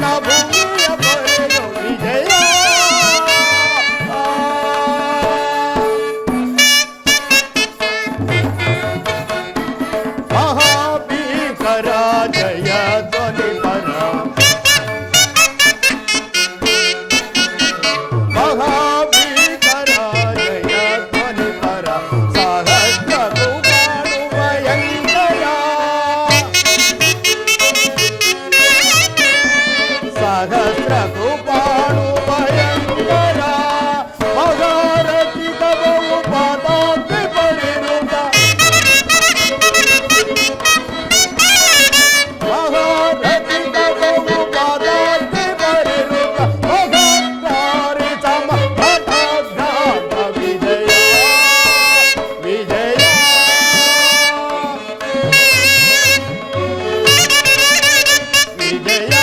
ರಣಭೂಮಿಯ ಪೊರೆಯೋ ವಿಜಯ ಮಹಾಭೀಕರ ಜಯ ಧ್ವನಿ ಪರ ಮಹಾಭೀಕರ ಜಯ ಧ್ವನಿ ಪರ ಸಹಸ್ರ ರೂಪಾಣು ಭಯಂಕರ ಸಹಸ್ರ ರೂಪಾಣು ಭಯಂಕರ ಮಹಾರಥಿ ಕವವು ಪಾದಾತಿ ಪರಿಣುತ ಮಹಾರಥಿ ಕವವು ಪಾದಾತಿ ಪರಿಣುತ ಮಹಾಕಾರಿ ಸಮ ಹಠಾಘಾತ ವಿಜಯ ವಿಜಯ ವಿಜಯ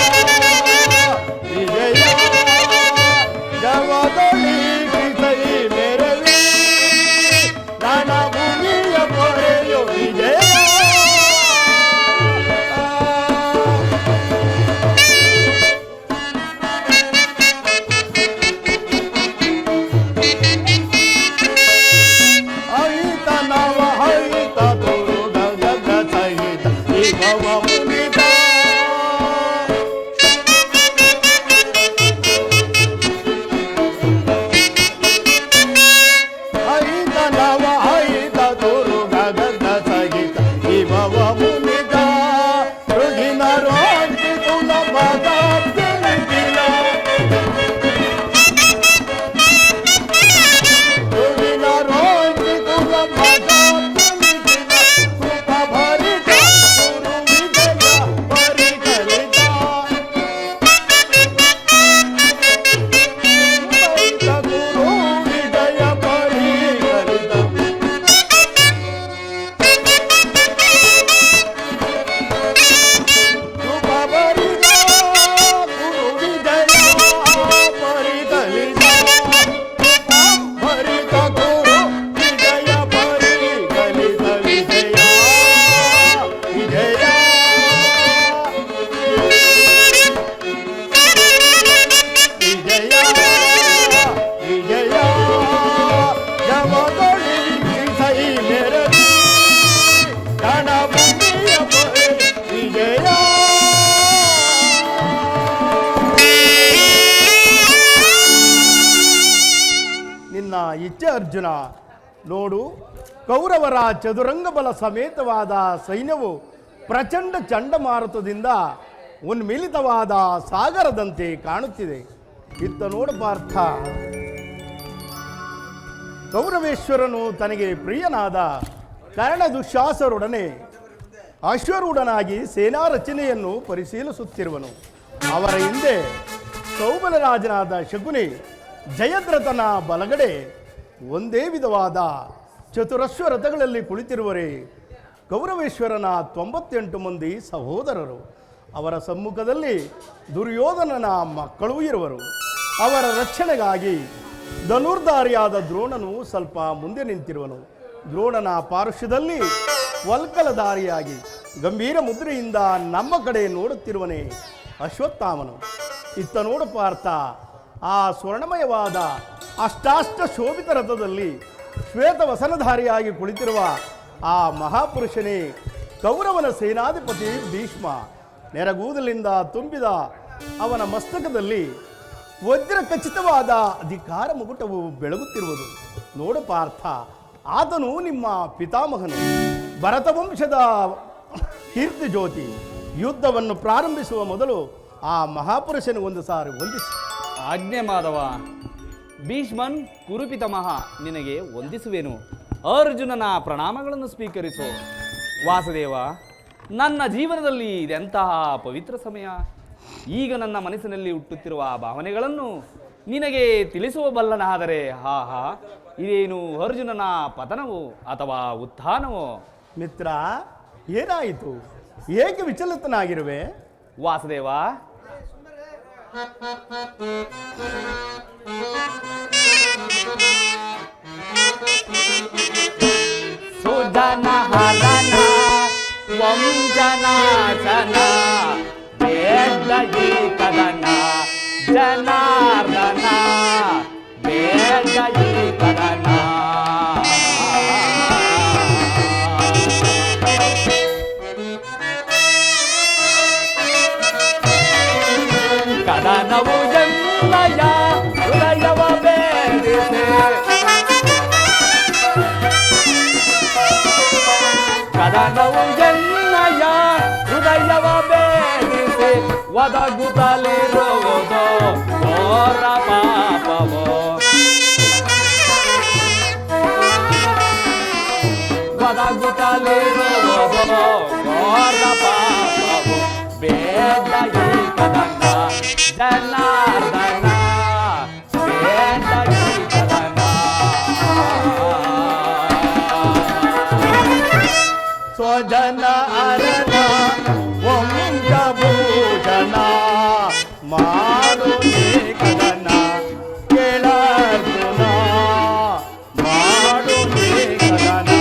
ವಿಜಯ ಜವದೊಳಿ ಕಿಸೈ ಮೆರವಿ ರಣಭೂಮಿಯ ಪೊರೆಯೋ ವಿಜಯ ಅಹಿತ ನವ ಹರಿತ ದುರ್ಗ ಗಗ ಸಹಿತ ಈ ಭವ ಮುನಿತ ಅಹಿತ ನವ ಹರಿತ ದುರ್ಗ ಗಗ ಸಹಿತ ಈ ಭವ ಮುನಿತ ಋಗಿನ ರೋಂಟಿ ಕುಲ ಪದಾಬ್ದಿ ನಿಖಿಲ ಋಗಿನ ರೋಂಟಿ ಕುಲ ಪದಾಬ್ದಿ ನಿಖಿಲ ಕೃಪ ಭರಿತ ಗುರು ವಿಜಯ ಪರಿಕಲಿತ ಭರಿತ ಗುರು ವಿಜಯ ಪರಿಕಲಿತ ಕೃಪ ಭರಿತ ಗುರು ವಿಜಯ ಪರಿಕಲಿತ ಕೃಪ ಭರಿತ ಗುರು ವಿಜಯ ಪರಿಕಲಿತ ವಿಜಯ ವಿಜಯ ವಿಜಯ ವಿಜಯ ಜವದೊಳಿ ಕಿಸೈ ಮೆರವಿ ರಣಭೂಮಿಯ ಪೊರೆ ವಿಜಯ ನಿನ್ನ ಇಚ್ಛೆ ಅರ್ಜುನ. ನೋಡು, ಕೌರವರ ಚದುರಂಗ ಬಲ ಸಮೇತವಾದ ಸೈನ್ಯವು ಪ್ರಚಂಡ ಚಂಡಮಾರುತದಿಂದ ಉನ್ಮಿಲಿತವಾದ ಸಾಗರದಂತೆ ಕಾಣುತ್ತಿದೆ. ಇತ್ತ ನೋಡು ಪಾರ್ಥ, ಕೌರವೇಶ್ವರನು ತನಗೆ ಪ್ರಿಯನಾದ ಕರ್ಣ ದುಶ್ಯಾಸರೊಡನೆ ಅಶ್ವರೂಢನಾಗಿ ಸೇನಾ ರಚನೆಯನ್ನು ಪರಿಶೀಲಿಸುತ್ತಿರುವನು. ಅವರ ಹಿಂದೆ ಸೌಬಲರಾಜನಾದ ಶಕುನಿ ಜಯದ್ರಥನ ಬಲಗಡೆ ಒಂದೇ ವಿಧವಾದ ಚತುರಶ್ವ ರಥಗಳಲ್ಲಿ ಕುಳಿತಿರುವರೇ ಕೌರವೇಶ್ವರನ 98 ಮಂದಿ ಸಹೋದರರು. ಅವರ ಸಮ್ಮುಖದಲ್ಲಿ ದುರ್ಯೋಧನನ ಮಕ್ಕಳೂ ಇರುವರು. ಅವರ ರಕ್ಷಣೆಗಾಗಿ ಧನುರ್ಧಾರಿಯಾದ ದ್ರೋಣನು ಸ್ವಲ್ಪ ಮುಂದೆ ನಿಂತಿರುವನು. ದ್ರೋಣನ ಪಾರ್ಶ್ವದಲ್ಲಿ ವಲ್ಕಲಧಾರಿಯಾಗಿ ಗಂಭೀರ ಮುದ್ರೆಯಿಂದ ನಮ್ಮ ಕಡೆ ನೋಡುತ್ತಿರುವನೇ ಅಶ್ವತ್ಥಾಮನು. ಇತ್ತ ನೋಡು ಪಾರ್ಥ, ಆ ಸ್ವರ್ಣಮಯವಾದ ಅಷ್ಟಾಷ್ಟ ಶೋಭಿತ ರಥದಲ್ಲಿ ಶ್ವೇತವಸನಧಾರಿಯಾಗಿ ಕುಳಿತಿರುವ ಆ ಮಹಾಪುರುಷನೇ ಕೌರವನ ಸೇನಾಧಿಪತಿ ಭೀಷ್ಮ. ನೆರಗೂದಲಿಂದ ತುಂಬಿದ ಅವನ ಮಸ್ತಕದಲ್ಲಿ ವಜ್ರ ಖಚಿತವಾದ ಅಧಿಕಾರ ಮುಗುಟವು ಬೆಳಗುತ್ತಿರುವುದು. ನೋಡು ಪಾರ್ಥ, ಆತನು ನಿಮ್ಮ ಪಿತಾಮಹನು, ಭರತವಂಶದ ಕೀರ್ತಿ ಜ್ಯೋತಿ. ಯುದ್ಧವನ್ನು ಪ್ರಾರಂಭಿಸುವ ಮೊದಲು ಆ ಮಹಾಪುರುಷನಿಗೊಂದು ಸಾರಿ ವಂದಿಸಿ. ಆಜ್ಞೆ ಮಾಧವ. ಭೀಷ್ಮನ್ ಕುರುಪಿತಮಹ, ನಿನಗೆ ವಂದಿಸುವೆನು. ಅರ್ಜುನನ ಪ್ರಣಾಮಗಳನ್ನು ಸ್ವೀಕರಿಸು. ವಾಸುದೇವ, ನನ್ನ ಜೀವನದಲ್ಲಿ ಇದೆಂತಹ ಪವಿತ್ರ ಸಮಯ. ಈಗ ನನ್ನ ಮನಸ್ಸಿನಲ್ಲಿ ಹುಟ್ಟುತ್ತಿರುವ ಭಾವನೆಗಳನ್ನು ನಿನಗೆ ತಿಳಿಸುವ ಬಲ್ಲನಾದರೆ ಹಾ ಇದೇನು ಅರ್ಜುನನ ಪತನವೋ ಅಥವಾ ಉತ್ಥಾನವೋ? ಮಿತ್ರ, ಏನಾಯಿತು? ಏಕೆ ವಿಚಲಿತನಾಗಿರುವೆ? ವಾಸುದೇವ, ಸುಜನ ಹರಣ ವಂಜನಾಶನ ವೇದಯಿ ಕದನ ಜನಾರ್ದನ ಬೇಡ ಈ ಕದನ. ಕದನವು ಎನ್ನಯ ಹೃದಯವ ಬೇರಿಸೆ, ಕದನವು ಎನ್ನಯ ಹೃದಯವ ಬೇರಿಸಿ ಒದಗುತ್ತಲಿರುವುದು ಘೋರ ಪಾಪವೋ. ಒದಗುತ್ತಲಿರುವುದು ಘೋರ ಪಾಪವೋ. ಬೇಡ ಈ ಕದನ ಜನಾರ್ದನ ಬೇಡ ಈ ಕದನ. ಸ್ವಜನ ಅರನ ವಂಶ ಭೂಷಣ ಮಾಡು ನೀ ಕದನ ಕೇಳರ್ಜುನ ಮಾಡು ನೀ ಕದನ.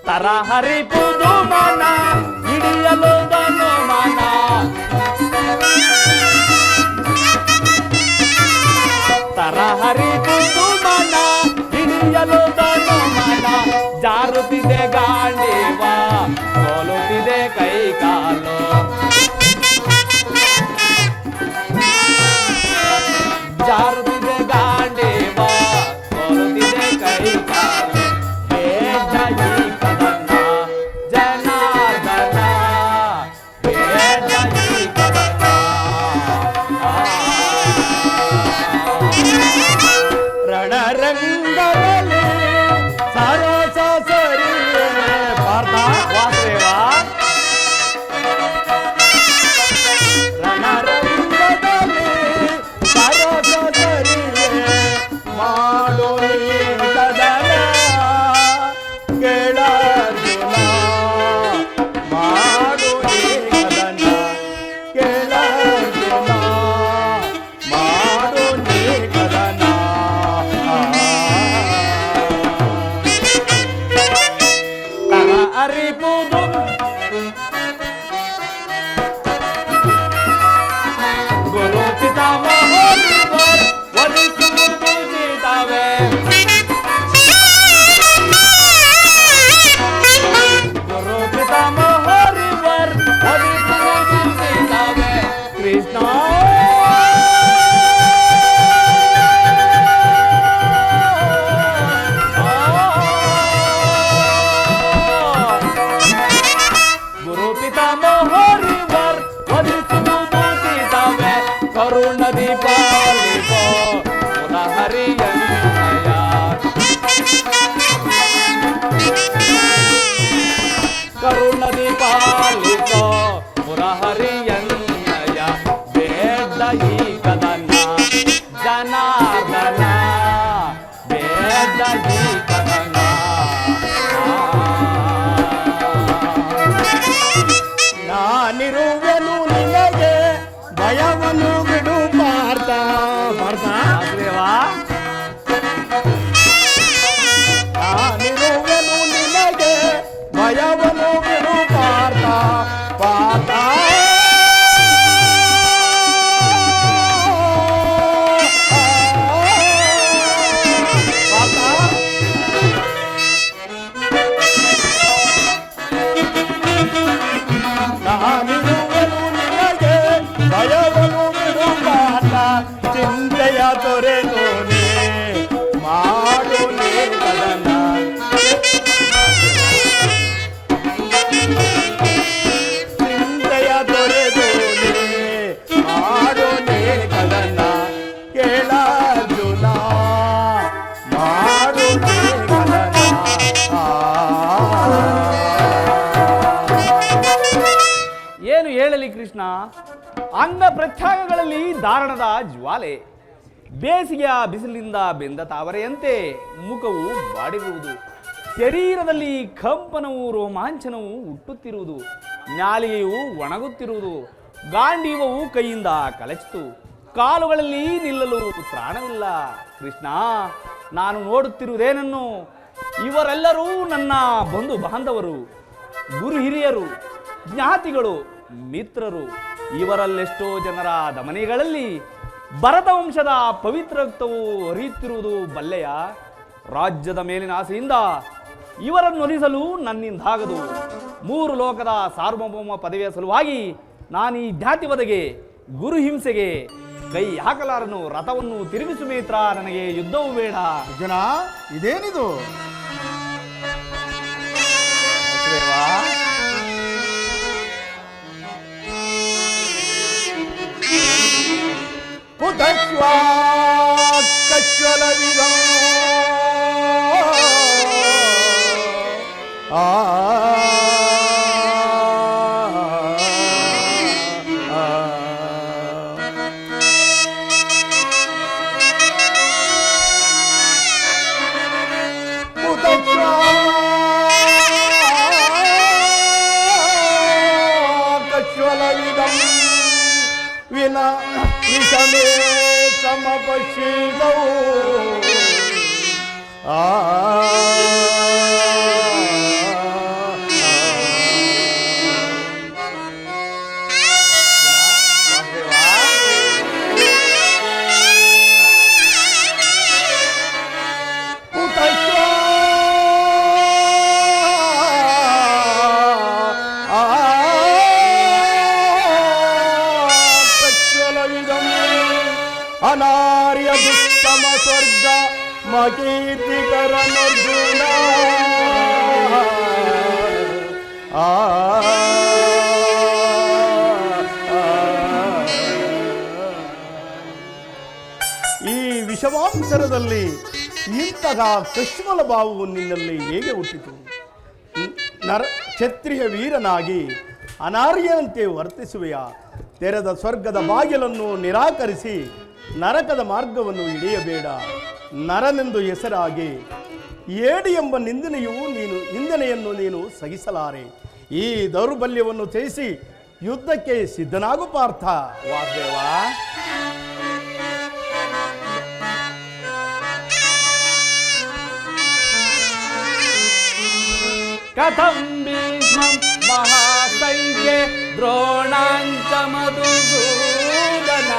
ತರಹರಿಪುದು ಮನ ಹಿಡಿಯಲು ದನು ಮನ, ತರಹರಿಪುದು ಮನ ಹಿಡಿಯಲು ದನು ಮನ. ಜಾರುತ್ತಿದೆ ಗಾಂಡೀವ ಸೋಲುತ್ತಿದೆ ಕೈ ಕಾಲು, ಜಾರುತ್ತಿದೆ ಗಾಂಡೀವ ಸೋಲುತ್ತಿದೆ ಕೈ ಕಾಲು. ಬೇಡ ಈ ಕದನ ಜನಾರ್ದನ ಬೇಡ ಈ ಕದನ. ರಣರಂಗದಲ್ಲಿ ಸರಸ ಸರಿ ಪಾರ್ಥ ವಾಸುದೇವ ರಣರಂಗದಲ್ಲಿ ಸರಸ ಸರಿ ಮಾಡು ನೀ ಕದನ ಕೇಳರ್ಜುನ ಮಾಡು ನೀ ಕದನ ಕೇಳರ್ಜುನ ಮಾಡು ನೀ ಕದನ. ಅರಿಪುದು ಗುರು ಪಿತಾಮಹ ವಧಿಸುವುದು ಸೀತಾವೇ, ಗುರು ಪಿತಾಮಹ ವಧಿಸುವುದು ಸೀತಾವೇ. ಕೃಷ್ಣ ಗುರು ಪಿತಾಮಹ ವಧಿಸುವುದು ಸೀತಾವೇ. ಕರುಣದಿ ಪಾಲಿಸೋ ಮುರಹರಿಯನ್ನಯ, ಕರುಣದಿ ಪಾಲಿಸೋ ಮುರಹರಿಯನ್ನಯ. ಬೇಡ ಈ ಕದನ ಜನಾರ್ದನ ಬೇಡ ಈ ಕದನ. ನಾನಿರುವೆನು ನಿನಗೆ ಭಯವನ್ನು ಬಿಡು ಪಾರ್ಥ ಪಾರ್ಥ. ವಾಸುದೇವ ನಾನಿರುವೆನು ನಿನಗೆ ಭಯವನ್ನು ಬಿಡು ಪಾರ್ಥ ಪಾರ್ಥ. ನಾನಿರುವೆನು ನಿನಗೆ ಭಯವನ್ನು ಬಿಡು ಪಾರ್ಥ. ಚಿಂತೆಯ ತೊರೆದು ನೀ ಮಾಡು ನೀ ಕದನ ಚಿಂತೆಯ ತೊರೆದು ನೀ ಮಾಡು ನೀ ಕದನ ಕೇಳರ್ಜುನ ಮಾಡು ನೀ ಕದನ. ಏನು ಹೇಳಲಿ ಕೃಷ್ಣ, ಅಂಗ ಪ್ರತ್ಯಾಗಗಳಲ್ಲಿ ದಾರಣದ ಜ್ವಾಲೆ, ಬೇಸಿಗೆಯ ಬಿಸಿಲಿನಿಂದ ಬೆಂದ ತಾವರೆಯಂತೆ ಮುಖವು ಬಾಡಿರುವುದು, ಶರೀರದಲ್ಲಿ ಕಂಪನವು ರೋಮಾಂಚನವು ಹುಟ್ಟುತ್ತಿರುವುದು, ನಾಲಿಗೆಯು ಒಣಗುತ್ತಿರುವುದು, ಗಾಂಡೀವವು ಕೈಯಿಂದ ಕಳಚಿತು, ಕಾಲುಗಳಲ್ಲಿ ನಿಲ್ಲಲು ತ್ರಾಣವಿಲ್ಲ. ಕೃಷ್ಣ, ನಾನು ನೋಡುತ್ತಿರುವುದೇನನ್ನು? ಇವರೆಲ್ಲರೂ ನನ್ನ ಬಂಧು ಬಾಂಧವರು, ಗುರು ಹಿರಿಯರು, ಜ್ಞಾತಿಗಳು, ಮಿತ್ರರು ಇವರಲ್ಲೆಷ್ಟೋ ಜನರ ದಮನೆಗಳಲ್ಲಿ ಭರತ ವಂಶದ ಪವಿತ್ರ ರಕ್ತವು ಹರಿಯುತ್ತಿರುವುದು ಬಲ್ಲೆಯ. ರಾಜ್ಯದ ಮೇಲಿನ ಆಸೆಯಿಂದ ಇವರನ್ನು ಒಲಿಸಲು ನನ್ನಿಂದಾಗದು. 3 ಲೋಕದ ಸಾರ್ವಭೌಮ ಪದವಿಯ ಸಲುವಾಗಿ ನಾನೀ ಜ್ಞಾತಿವದೆಗೆ ಗುರು ಹಿಂಸೆಗೆ ಕೈ ಹಾಕಲಾರನು. ರಥವನ್ನು ತಿರುಗಿಸು ಮಿತ್ರ, ನನಗೆ ಯುದ್ಧವೂ ಬೇಡ. ಅರ್ಜುನ, ಇದೇನಿದು? ದೇವಾ, ಕುತಶ್ವಾ ಕಶ್ವಲವಿದ ಕಶ್ವಲವಿದಂ ವಿನ ವಿಷಮೇ ಸಮಪಶೀದೌ ಅನಾರ್ಯ ದುತ್ತಮ ಸ್ವರ್ಗ ಮಕೀರ್ತಿಕರನರ್ಜುನ ಈ ವಿಷವಾಂತರದಲ್ಲಿ ಇಂತಹ ಕಶ್ಮಲ ಭಾವವು ನಿನ್ನಲ್ಲಿ ಹೇಗೆ ಹುಟ್ಟಿತು? ಕ್ಷತ್ರಿಯ ವೀರನಾಗಿ ಅನಾರ್ಯನಂತೆ ವರ್ತಿಸುವೆಯ? ತೆರೆದ ಸ್ವರ್ಗದ ಬಾಗಿಲನ್ನು ನಿರಾಕರಿಸಿ ನರಕದ ಮಾರ್ಗವನ್ನು ಹಿಡಿಯಬೇಡ. ನರನೆಂದು ಹೆಸರಾಗಿ ಏಡಿ ಎಂಬ ನಿಂದನೆಯನ್ನು ನೀನು ಸಹಿಸಲಾರೆ. ಈ ದೌರ್ಬಲ್ಯವನ್ನು ತ್ಯಜಿಸಿ ಯುದ್ಧಕ್ಕೆ ಸಿದ್ಧನಾಗು ಪಾರ್ಥ. ವಾಸುದೇವ, ಕಥಂ ಭೀಷ್ಮಂ ಮಹಾಸೈನ್ಯೇ ದ್ರೋಣಾಂಚ ಮಧುಸೂದನ.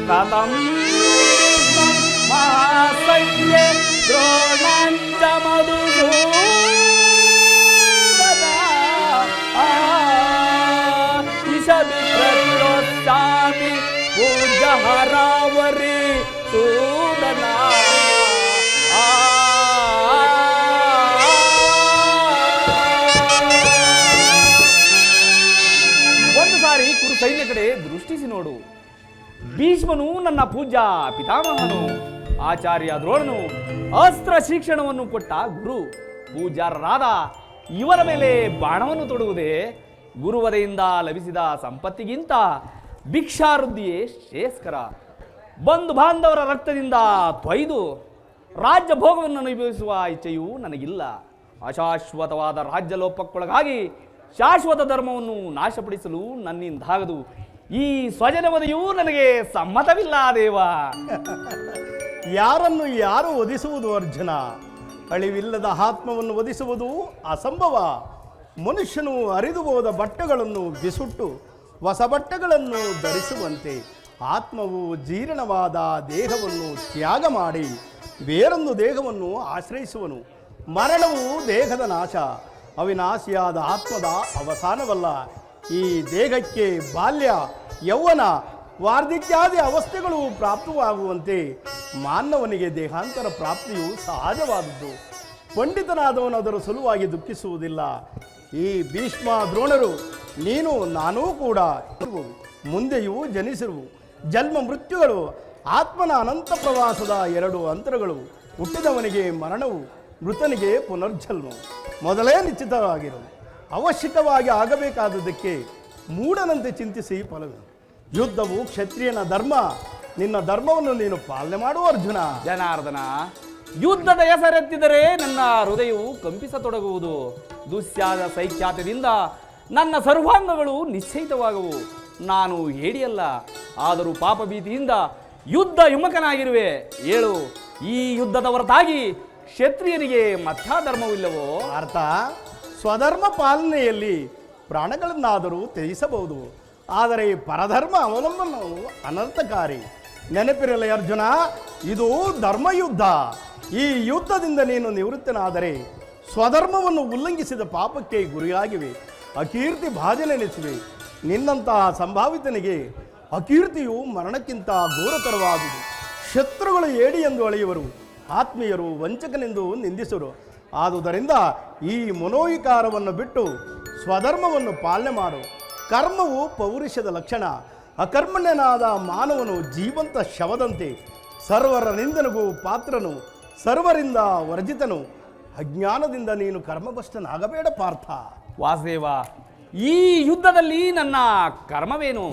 ಕಥಂ ಭೀಷ್ಮಂ ಮಹಾಸೈನ್ಯೇ ದ್ರೋಣಾಂಚ ಮಧುಸೂದನ. ಇಷದಿ ಪ್ರತಿರೋತ್ಸಾಮಿ ಪೂಜ ಹರಾವರಿ ಸೂದನ. ಕುರು ಸೈನ್ಯ ಕಡೆ ದೃಷ್ಟಿಸಿ ನೋಡು. ಭೀಷ್ಮನು ನನ್ನ ಪೂಜ್ಯ ಪಿತಾಮಹನು, ಆಚಾರ್ಯ ದ್ರೋಣನು ಅಸ್ತ್ರ ಶಿಕ್ಷಣವನ್ನು ಕೊಟ್ಟ ಗುರು. ಪೂಜ್ಯರಾದ ಇವರ ಮೇಲೆ ಬಾಣವನ್ನು ತೊಡುವುದೇ ಗುರುವದೆಯಿಂದ ಲಭಿಸಿದ ಸಂಪತ್ತಿಗಿಂತ ಭಿಕ್ಷಾವೃದ್ಧಿಯೇ ಶ್ರೇಯಸ್ಕರ. ಬಂಧು ಬಾಂಧವರ ರಕ್ತದಿಂದ ತೊಯ್ದು ರಾಜ್ಯ ಭೋಗವನ್ನು ಅನುಭವಿಸುವ ಇಚ್ಛೆಯೂ ನನಗಿಲ್ಲ. ಅಶಾಶ್ವತವಾದ ರಾಜ್ಯ ಲೋಪಕ್ಕೊಳಗಾಗಿ ಶಾಶ್ವತ ಧರ್ಮವನ್ನು ನಾಶಪಡಿಸಲು ನನ್ನಿಂದಾಗದು. ಈ ಸ್ವಜನವದೆಯೂ ನನಗೆ ಸಮ್ಮತವಿಲ್ಲ ದೇವ. ಯಾರನ್ನು ಯಾರು ವಧಿಸುವುದು ಅರ್ಜುನ? ಅಳಿವಿಲ್ಲದ ಆತ್ಮವನ್ನು ವಧಿಸುವುದು ಅಸಂಭವ. ಮನುಷ್ಯನು ಹರಿದು ಹೋದ ಬಟ್ಟೆಗಳನ್ನು ಬಿಸುಟ್ಟು ಹೊಸ ಬಟ್ಟೆಗಳನ್ನು ಧರಿಸುವಂತೆ ಆತ್ಮವು ಜೀರ್ಣವಾದ ದೇಹವನ್ನು ತ್ಯಾಗ ಮಾಡಿ ಬೇರೊಂದು ದೇಹವನ್ನು ಆಶ್ರಯಿಸುವನು. ಮರಣವು ದೇಹದ ನಾಶ, ಅವಿನಾಶಿಯಾದ ಆತ್ಮದ ಅವಸಾನವಲ್ಲ. ಈ ದೇಹಕ್ಕೆ ಬಾಲ್ಯ, ಯೌವನ, ವಾರ್ಧಕ್ಯಾದಿ ಅವಸ್ಥೆಗಳು ಪ್ರಾಪ್ತವಾಗುವಂತೆ ಮಾನವನಿಗೆ ದೇಹಾಂತರ ಪ್ರಾಪ್ತಿಯು ಸಹಜವಾದದ್ದು. ಪಂಡಿತನಾದವನು ಅದರ ಸಲುವಾಗಿ ದುಃಖಿಸುವುದಿಲ್ಲ. ಈ ಭೀಷ್ಮ ದ್ರೋಣರು, ನೀನು ನಾನೂ ಕೂಡ ಮುಂದೆಯೂ ಜನಿಸಿರುವು. ಜನ್ಮ ಮೃತ್ಯುಗಳು ಆತ್ಮನ ಅನಂತ ಪ್ರವಾಸದ 2 ಅಂತರಗಳು. ಹುಟ್ಟಿದವನಿಗೆ ಮರಣವು, ಮೃತನಿಗೆ ಪುನರ್ಜನ್ಮ ಮೊದಲೇ ನಿಶ್ಚಿತವಾಗಿರು. ಅವಶ್ಯಕವಾಗಿ ಆಗಬೇಕಾದದಕ್ಕೆ ಮೂಢನಂತೆ ಚಿಂತಿಸಿ ಫಲವಿಲ್ಲ. ಯುದ್ಧವು ಕ್ಷತ್ರಿಯನ ಧರ್ಮ. ನಿನ್ನ ಧರ್ಮವನ್ನು ನೀನು ಪಾಲನೆ ಮಾಡುವ ಅರ್ಜುನ. ಜನಾರ್ದನ, ಯುದ್ಧದ ಹೆಸರೆತ್ತಿದರೆ ನನ್ನ ಹೃದಯವು ಕಂಪಿಸತೊಡಗುವುದು. ದುಸ್ಯಾದ ಸೈಖ್ಯಾತದಿಂದ ನನ್ನ ಸರ್ವಾಂಗಗಳು ನಿಶ್ಚಯಿತವಾಗುವು. ನಾನು ಹೇಡಿಯಲ್ಲ, ಆದರೂ ಪಾಪ ಭೀತಿಯಿಂದ ಯುದ್ಧ ವಿಮುಖನಾಗಿರುವೆ. ಹೇಳು, ಈ ಯುದ್ಧದ ಹೊರತಾಗಿ ಕ್ಷತ್ರಿಯನಿಗೆ ಮಧ್ಯಾಧರ್ಮವಿಲ್ಲವೋ? ಅರ್ಥ ಸ್ವಧರ್ಮ ಪಾಲನೆಯಲ್ಲಿ ಪ್ರಾಣಗಳನ್ನಾದರೂ ತ್ಯಜಿಸಬಹುದು, ಆದರೆ ಪರಧರ್ಮ ಅವಲಂಬನವು ಅನರ್ಥಕಾರಿ. ನೆನಪಿರಲಿ ಅರ್ಜುನ, ಇದು ಧರ್ಮಯುದ್ಧ. ಈ ಯುದ್ಧದಿಂದ ನೀನು ನಿವೃತ್ತನಾದರೆ ಸ್ವಧರ್ಮವನ್ನು ಉಲ್ಲಂಘಿಸಿದ ಪಾಪಕ್ಕೆ ಗುರಿಯಾಗಿವೆ, ಅಕೀರ್ತಿ ಬಾಧನೆನಿಸಿವೆ. ನಿನ್ನಂತಹ ಸಂಭಾವಿತನಿಗೆ ಅಕೀರ್ತಿಯು ಮರಣಕ್ಕಿಂತ ಘೋರತರವಾದುದು. ಶತ್ರುಗಳು ಏಡಿ ಎಂದು ಅಳೆಯುವರು, ಆತ್ಮೀಯರು ವಂಚಕನೆಂದು ನಿಂದಿಸುವರು. ಆದುದರಿಂದ ಈ ಮನೋವಿಕಾರವನ್ನು ಬಿಟ್ಟು ಸ್ವಧರ್ಮವನ್ನು ಪಾಲನೆ ಮಾಡು. ಕರ್ಮವು ಪೌರುಷದ ಲಕ್ಷಣ. ಅಕರ್ಮಣ್ಯನಾದ ಮಾನವನು ಜೀವಂತ ಶವದಂತೆ, ಸರ್ವರ ನಿಂದನಿಗೂ ಪಾತ್ರನು, ಸರ್ವರಿಂದ ವರ್ಜಿತನು. ಅಜ್ಞಾನದಿಂದ ನೀನು ಕರ್ಮಭ್ರಷ್ಟನಾಗಬೇಡ ಪಾರ್ಥ. ವಾಸುದೇವ, ಈ ಯುದ್ಧದಲ್ಲಿ ನನ್ನ ಕರ್ಮವೇನು?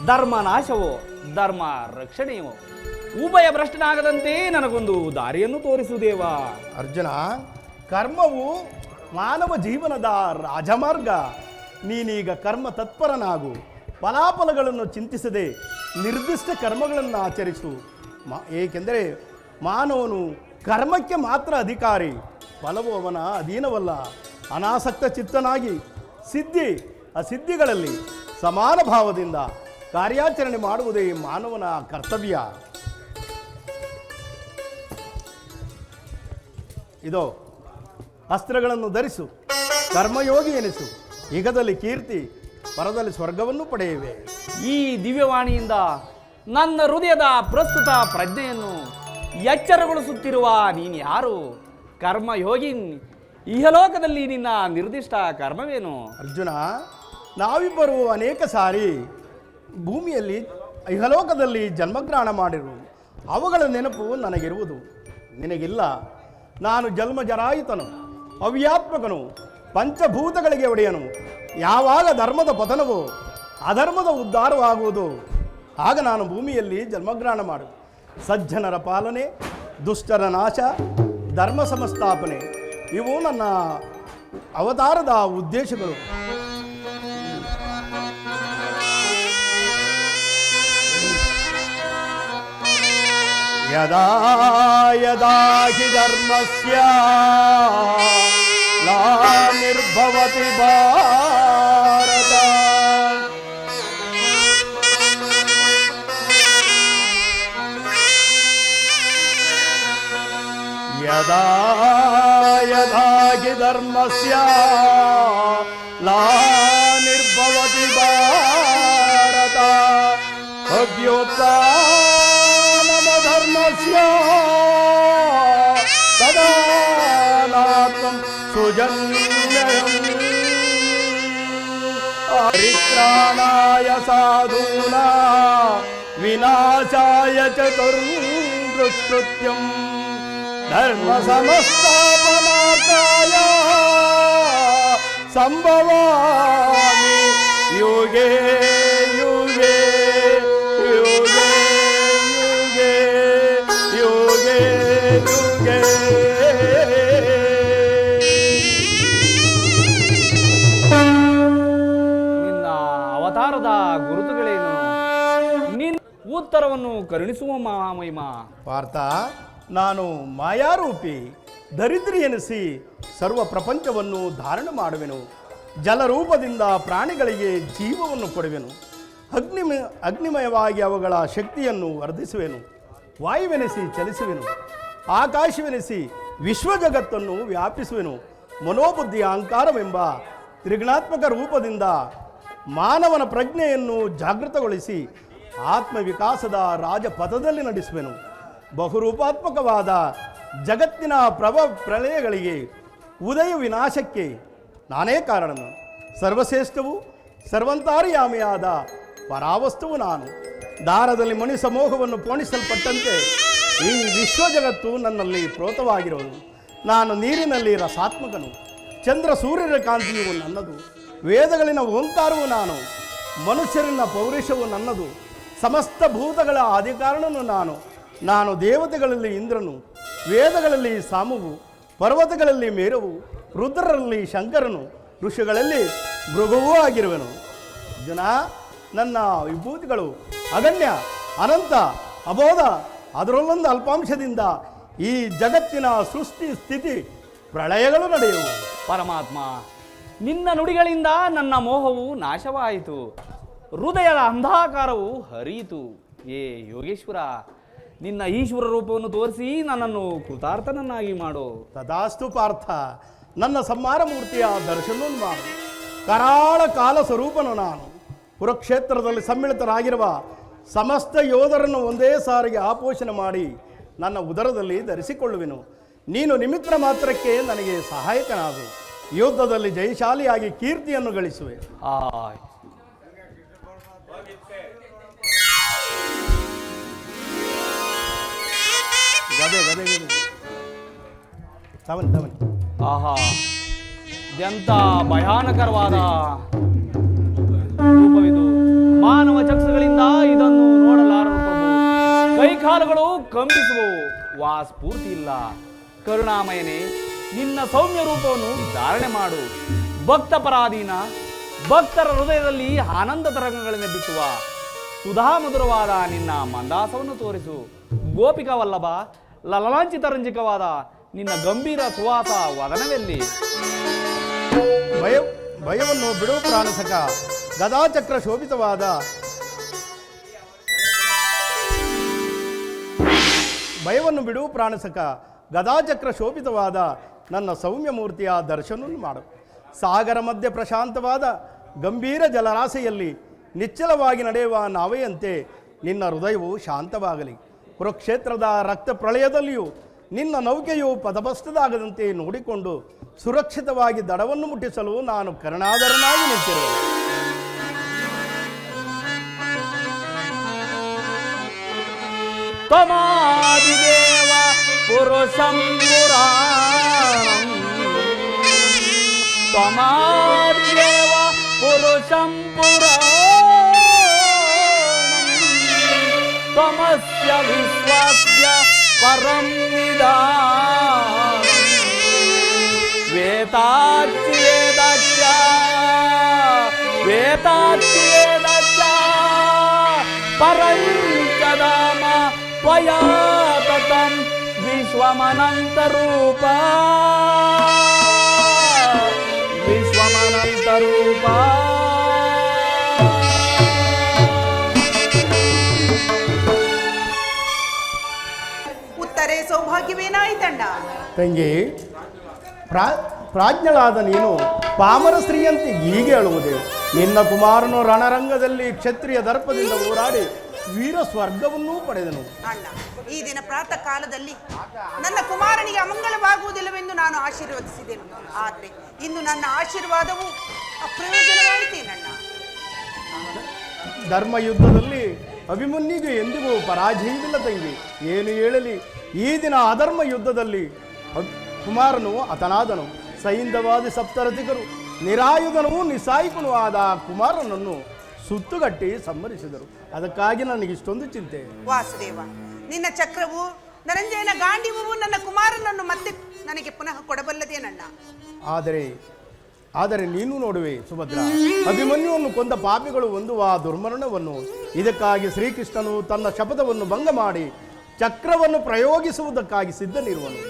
ಧರ್ಮ ನಾಶವೋ ಧರ್ಮ ರಕ್ಷಣೆಯೋ? ಉಭಯ ಭ್ರಷ್ಟನಾಗದಂತೆ ನನಗೊಂದು ದಾರಿಯನ್ನು ತೋರಿಸುವುದೇವ. ಅರ್ಜುನ, ಕರ್ಮವು ಮಾನವ ಜೀವನದ ರಾಜಮಾರ್ಗ. ನೀನೀಗ ಕರ್ಮ ತತ್ಪರನಾಗು. ಫಲಾಫಲಗಳನ್ನು ಚಿಂತಿಸದೆ ನಿರ್ದಿಷ್ಟ ಕರ್ಮಗಳನ್ನು ಆಚರಿಸು. ಏಕೆಂದರೆ ಮಾನವನು ಕರ್ಮಕ್ಕೆ ಮಾತ್ರ ಅಧಿಕಾರಿ, ಫಲವು ಅವನ ಅಧೀನವಲ್ಲ. ಅನಾಸಕ್ತ ಚಿತ್ತನಾಗಿ ಸಿದ್ಧಿ ಅಸಿದ್ಧಿಗಳಲ್ಲಿ ಸಮಾನ ಭಾವದಿಂದ ಕಾರ್ಯಾಚರಣೆ ಮಾಡುವುದೇ ಮಾನವನ ಕರ್ತವ್ಯ. ಇದೋ ಅಸ್ತ್ರಗಳನ್ನು ಧರಿಸು, ಕರ್ಮಯೋಗಿ ಎನಿಸು. ಇಗದಲ್ಲಿ ಕೀರ್ತಿ, ಪರದಲ್ಲಿ ಸ್ವರ್ಗವನ್ನು ಪಡೆಯುವೆ. ಈ ದಿವ್ಯವಾಣಿಯಿಂದ ನನ್ನ ಹೃದಯದ ಪ್ರಸ್ತುತ ಪ್ರಜ್ಞೆಯನ್ನು ಎಚ್ಚರಗೊಳಿಸುತ್ತಿರುವ ನೀನು ಯಾರು? ಕರ್ಮಯೋಗಿ, ಇಹಲೋಕದಲ್ಲಿ ನಿನ್ನ ನಿರ್ದಿಷ್ಟ ಕರ್ಮವೇನು? ಅರ್ಜುನ, ನಾವಿಬ್ಬರು ಅನೇಕ ಸಾರಿ ಭೂಮಿಯಲ್ಲಿ ಇಹಲೋಕದಲ್ಲಿ ಜನ್ಮಗ್ರಹಣ ಮಾಡಿರು. ಅವುಗಳ ನೆನಪು ನನಗಿರುವುದು, ನಿನಗಿಲ್ಲ. ನಾನು ಜನ್ಮಜರಾಯಿತನು, ಅವ್ಯಾತ್ಮಕನು, ಪಂಚಭೂತಗಳಿಗೆ ಒಡೆಯನು. ಯಾವಾಗ ಧರ್ಮದ ಪತನವೋ ಅಧರ್ಮದ ಉದ್ಧಾರವಾಗುವುದು, ಆಗ ನಾನು ಭೂಮಿಯಲ್ಲಿ ಜನ್ಮಗ್ರಹಣ ಮಾಡು. ಸಜ್ಜನರ ಪಾಲನೆ, ದುಷ್ಟರ ನಾಶ, ಧರ್ಮ ಸಂಸ್ಥಾಪನೆ ಇವು ನನ್ನ ಅವತಾರದ ಉದ್ದೇಶಗಳು. ಯದಾ ಯದಾ ಹಿ ಧರ್ಮಸ್ಯ ಗ್ಲಾನಿರ್ಭವತಿ ಭಾರತ ಯದಾ ಯದಾ ಹಿ ಧರ್ಮಸ್ಯ ಗ್ಲಾನಿರ್ಭವತಿ ಭಾರತ ಅಭ್ಯುತ್ಥಾನಮಧರ್ಮಸ್ಯ ತದಾನಾತ್ಮಂ ಸುಜನ್ಯಂ ಪರಿತ್ರಾಣಾಯ ಸಾಧೂನಾಂ ವಿನಾಶಾಯ ಚತುರ್ವೃತ್ಯಂ ಧರ್ಮ ಸಮಸ್ಥಾಪನಾರ್ಥಾಯ ಸಂಭವಾಮಿ ಯುಗೇ ಯುಗೇ ಯುಗೇ ಯುಗೇ ಯುಗೇ ಯುಗೇ. ನಿನ್ನ ಅವತಾರದ ಗುರುತುಗಳೇನು? ನಿನ್ನ ಉತ್ತರವನ್ನು ಕರುಣಿಸುವ ಮಹಿಮ. ಪಾರ್ಥ, ನಾನು ಮಾಯಾರೂಪಿ ದರಿದ್ರಿ ಎನಿಸಿ ಸರ್ವ ಪ್ರಪಂಚವನ್ನು ಧಾರಣೆ ಮಾಡುವೆನು. ಜಲರೂಪದಿಂದ ಪ್ರಾಣಿಗಳಿಗೆ ಜೀವವನ್ನು ಕೊಡುವೆನು. ಅಗ್ನಿಮಯವಾಗಿ ಅವುಗಳ ಶಕ್ತಿಯನ್ನು ವರ್ಧಿಸುವೆನು. ವಾಯುವೆನಿಸಿ ಚಲಿಸುವೆನು. ಆಕಾಶವೆನಿಸಿ ವಿಶ್ವಜಗತ್ತನ್ನು ವ್ಯಾಪಿಸುವೆನು. ಮನೋಬುದ್ಧಿ ಅಹಂಕಾರವೆಂಬ ತ್ರಿಗುಣಾತ್ಮಕ ರೂಪದಿಂದ ಮಾನವನ ಪ್ರಜ್ಞೆಯನ್ನು ಜಾಗೃತಗೊಳಿಸಿ ಆತ್ಮವಿಕಾಸದ ರಾಜಪಥದಲ್ಲಿ ನಡೆಸುವೆನು. ಬಹುರೂಪಾತ್ಮಕವಾದ ಜಗತ್ತಿನ ಪ್ರಳಯಗಳಿಗೆ ಉದಯ ವಿನಾಶಕ್ಕೆ ನಾನೇ ಕಾರಣನು. ಸರ್ವಶ್ರೇಷ್ಠವು ಸರ್ವಂತಾರಿಯಾಮಿಯಾದ ಪರಾವಸ್ತುವು ನಾನು. ದಾರದಲ್ಲಿ ಮಣಿ ಸಮೂಹವನ್ನು ಪೋಣಿಸಲ್ಪಟ್ಟಂತೆ ಈ ವಿಶ್ವ ಜಗತ್ತು ನನ್ನಲ್ಲಿ ಪ್ರೋತವಾಗಿರುವುದು. ನಾನು ನೀರಿನಲ್ಲಿ ರಸಾತ್ಮಕನು. ಚಂದ್ರ ಸೂರ್ಯರ ಕಾಂತಿಯು ನನ್ನದು. ವೇದಗಳಿನ ಓಂಕಾರವು ನಾನು. ಮನುಷ್ಯರಿನ ಪೌರುಷವು ನನ್ನದು. ಸಮಸ್ತ ಭೂತಗಳ ಆದಿಕಾರಣನು ನಾನು. ನಾನು ದೇವತೆಗಳಲ್ಲಿ ಇಂದ್ರನು, ವೇದಗಳಲ್ಲಿ ಸಾಮುವು, ಪರ್ವತಗಳಲ್ಲಿ ಮೇರವು, ರುದ್ರರಲ್ಲಿ ಶಂಕರನು, ಋಷಿಗಳಲ್ಲಿ ಮೃಗವೂ ಆಗಿರುವೆನು. ಜನ, ನನ್ನ ವಿಭೂತಿಗಳು ಅಗಣ್ಯ, ಅನಂತ, ಅಬೋಧ. ಅದರಲ್ಲೊಂದು ಅಲ್ಪಾಂಶದಿಂದ ಈ ಜಗತ್ತಿನ ಸೃಷ್ಟಿ ಸ್ಥಿತಿ ಪ್ರಳಯಗಳು ನಡೆಯುವು. ಪರಮಾತ್ಮ, ನಿನ್ನ ನುಡಿಗಳಿಂದ ನನ್ನ ಮೋಹವು ನಾಶವಾಯಿತು, ಹೃದಯದ ಅಂಧಾಕಾರವು ಹರಿಯಿತು. ಏ ಯೋಗೇಶ್ವರ, ನಿನ್ನ ಈಶ್ವರ ರೂಪವನ್ನು ತೋರಿಸಿ ನನ್ನನ್ನು ಕೃತಾರ್ಥನನ್ನಾಗಿ ಮಾಡು. ತದಾಸ್ತು ಪಾರ್ಥ, ನನ್ನ ಸಂಹಾರ ಮೂರ್ತಿಯ ದರ್ಶನವನ್ನು ಮಾಡು. ಕರಾಳ ಕಾಲ ಸ್ವರೂಪನು ನಾನು. ಕುರುಕ್ಷೇತ್ರದಲ್ಲಿ ಸಮ್ಮಿಳಿತರಾಗಿರುವ ಸಮಸ್ತ ಯೋಧರನ್ನು ಒಂದೇ ಸಾರಿಗೆ ಆಪೋಷಣೆ ಮಾಡಿ ನನ್ನ ಉದರದಲ್ಲಿ ಧರಿಸಿಕೊಳ್ಳುವೆನು. ನೀನು ನಿಮಿತ್ತ ಮಾತ್ರಕ್ಕೆ ನನಗೆ ಸಹಾಯಕನಾಗು. ಯುದ್ಧದಲ್ಲಿ ಜಯಶಾಲಿಯಾಗಿ ಕೀರ್ತಿಯನ್ನು ಗಳಿಸುವೆ. ಗದೆ ಗದೆ ಗದೆ ತವನಿ ತವನಿ. ಆಹಾ, ಎಂಥ ಭಯಾನಕರವಾದ ರೂಪವಿದು. ಮಾನವ ಚಕ್ಷುಗಳಿಂದ ಇದನ್ನು ನೋಡಲಾರರು ಪ್ರಭು. ಕೈಕಾಲುಗಳು ಕಂಪಿಸುವವು, ಸ್ಫೂರ್ತಿ ಇಲ್ಲ. ಕರುಣಾಮಯನೇ, ನಿನ್ನ ಸೌಮ್ಯ ರೂಪವನ್ನು ಧಾರಣೆ ಮಾಡು. ಭಕ್ತ ಪರಾಧೀನ, ಭಕ್ತರ ಹೃದಯದಲ್ಲಿ ಆನಂದ ತರಂಗಗಳನ್ನೆಬ್ಬಿಸುವ ಸುಧಾಮಧುರವಾದ ನಿನ್ನ ಮಂದಾಸವನ್ನು ತೋರಿಸು. ಗೋಪಿಕಾ ವಲ್ಲಭ, ಲಲಲಾಂಚಿತ ರಂಜಿಕವಾದ ನಿನ್ನ ಗಂಭೀರ ಸುವಾಸ ವದನವೆಲ್ಲಿ? ಭಯವನ್ನು ಬಿಡು ಪ್ರಾಣಸಕ, ಗದಾಚಕ್ರ ಶೋಭಿತವಾದ ಭಯವನ್ನು ಬಿಡು ಪ್ರಾಣಸಕ, ಗದಾಚಕ್ರ ಶೋಭಿತವಾದ ನನ್ನ ಸೌಮ್ಯ ಮೂರ್ತಿಯ ದರ್ಶನವನ್ನು ಮಾಡು. ಸಾಗರ ಮಧ್ಯೆ ಪ್ರಶಾಂತವಾದ ಗಂಭೀರ ಜಲರಾಶಿಯಲ್ಲಿ ನಿಶ್ಚಲವಾಗಿ ನಡೆಯುವ ನಾವೆಯಂತೆ ನಿನ್ನ ಹೃದಯವು ಶಾಂತವಾಗಲಿ. ಕುರುಕ್ಷೇತ್ರದ ರಕ್ತ ಪ್ರಳಯದಲ್ಲಿಯೂ ನಿನ್ನ ನೌಕೆಯು ಪದಭಸ್ತದಾಗದಂತೆ ನೋಡಿಕೊಂಡು ಸುರಕ್ಷಿತವಾಗಿ ದಡವನ್ನು ಮುಟ್ಟಿಸಲು ನಾನು ಕರುಣಾಧರನಾಗಿ ನಿಂತಿರುವೆ. ತ್ವಮಾದಿದೇವ ಪುರುಷಂ ಪುರಾಣಂ, ತ್ವಮಾದಿದೇವ ಪುರುಷಂ ಪುರಾಣಂ, ತ್ವಮಸ್ಯ ವಿಶ್ವಸ್ಯ ಪರಂ ನಿಧಾನಂ, ವೇದಾಚ್ಯೇದಚ್ಚ ವೇದಾಚ್ಯೇದಚ್ಚ ಪರಂಚದಾಮ ತ್ವಯಾ ತತಂ ವಿಶ್ವಮನಂತರೂಪ ವಿಶ್ವಮನಂತರೂಪ. ಉತ್ತರೆ ಸೌಭಾಗ್ಯವೇನಾಯಿತಣ್ಣ? ತಂಗಿ, ಪ್ರಾಜ್ಞಳಾದ ನೀನು ಪಾಮರ ಸ್ತ್ರೀಯಂತೆ ಹೀಗೆ ಹೇಳುವುದೇ? ನಿನ್ನ ಕುಮಾರನು ರಣರಂಗದಲ್ಲಿ ಕ್ಷತ್ರಿಯ ದರ್ಪದಿಂದ ಹೋರಾಡಿ ವೀರ ಸ್ವರ್ಗವನ್ನೂ ಪಡೆದನು. ಅಣ್ಣ, ಈ ದಿನ ಪ್ರಾತಃ ಕಾಲದಲ್ಲಿ ನನ್ನ ಕುಮಾರನಿಗೆ ಅಮಂಗಲವಾಗುವುದಿಲ್ಲವೆಂದು ನಾನು ಆಶೀರ್ವದಿಸಿದೆನು. ಆದರೆ ಇಂದು ನನ್ನ ಆಶೀರ್ವಾದವು ಅಪ್ರಯೋಜನವಾಯಿತೇನಣ್ಣ. ಧರ್ಮ ಯುದ್ಧದಲ್ಲಿ ಅಭಿಮನ್ಯುಗೆ ಎಂದಿಗೂ ಪರಾಜಯವಿಲ್ಲ ತಂಗಿ. ಏನು ಹೇಳಲಿ, ಈ ದಿನ ಅಧರ್ಮ ಯುದ್ಧದಲ್ಲಿ ಕುಮಾರನು ಹತನಾದನು. ಸೈಂಧವಾದಿ ಸಪ್ತರಥಿಕರು ನಿರಾಯುಧನೂ ನಿಸ್ಸಾಯಿಕನೂ ಆದ ಕುಮಾರನನ್ನು ಸುತ್ತುಗಟ್ಟಿ ಸಂಹರಿಸಿದರು. ಅದಕ್ಕಾಗಿ ನನಗೆ ಇಷ್ಟೊಂದು ಚಿಂತೆ. ವಾಸುದೇವ, ನಿನ್ನ ಚಕ್ರವು ಧನಂಜಯನ ಗಾಂಡೀವವು ನನ್ನ ಕುಮಾರನನ್ನು ಮತ್ತೆ ನನಗೆ ಪುನಃ ಕೊಡಬಲ್ಲದೇನಣ್ಣ. ಆದರೆ ನೀನು ನೋಡುವೆ ಸುಭದ್ರ, ಅಭಿಮನ್ಯುವನ್ನು ಕೊಂದ ಪಾಪಿಗಳು ಹೊಂದುವ ದುರ್ಮರಣವನ್ನು. ಇದಕ್ಕಾಗಿ ಶ್ರೀಕೃಷ್ಣನು ತನ್ನ ಶಪಥವನ್ನು ಭಂಗ ಮಾಡಿ ಚಕ್ರವನ್ನು ಪ್ರಯೋಗಿಸುವುದಕ್ಕಾಗಿ ಸಿದ್ಧನಿರುವನು.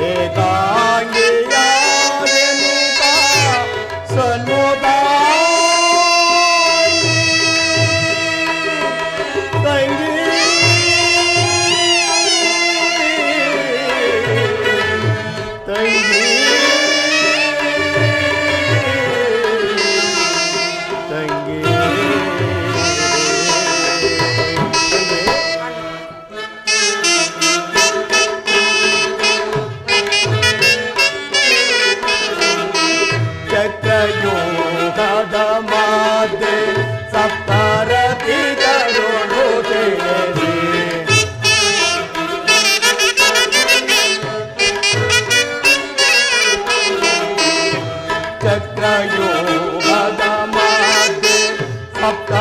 ಏಕಾಂಗಿಯ ಸಪ್ತ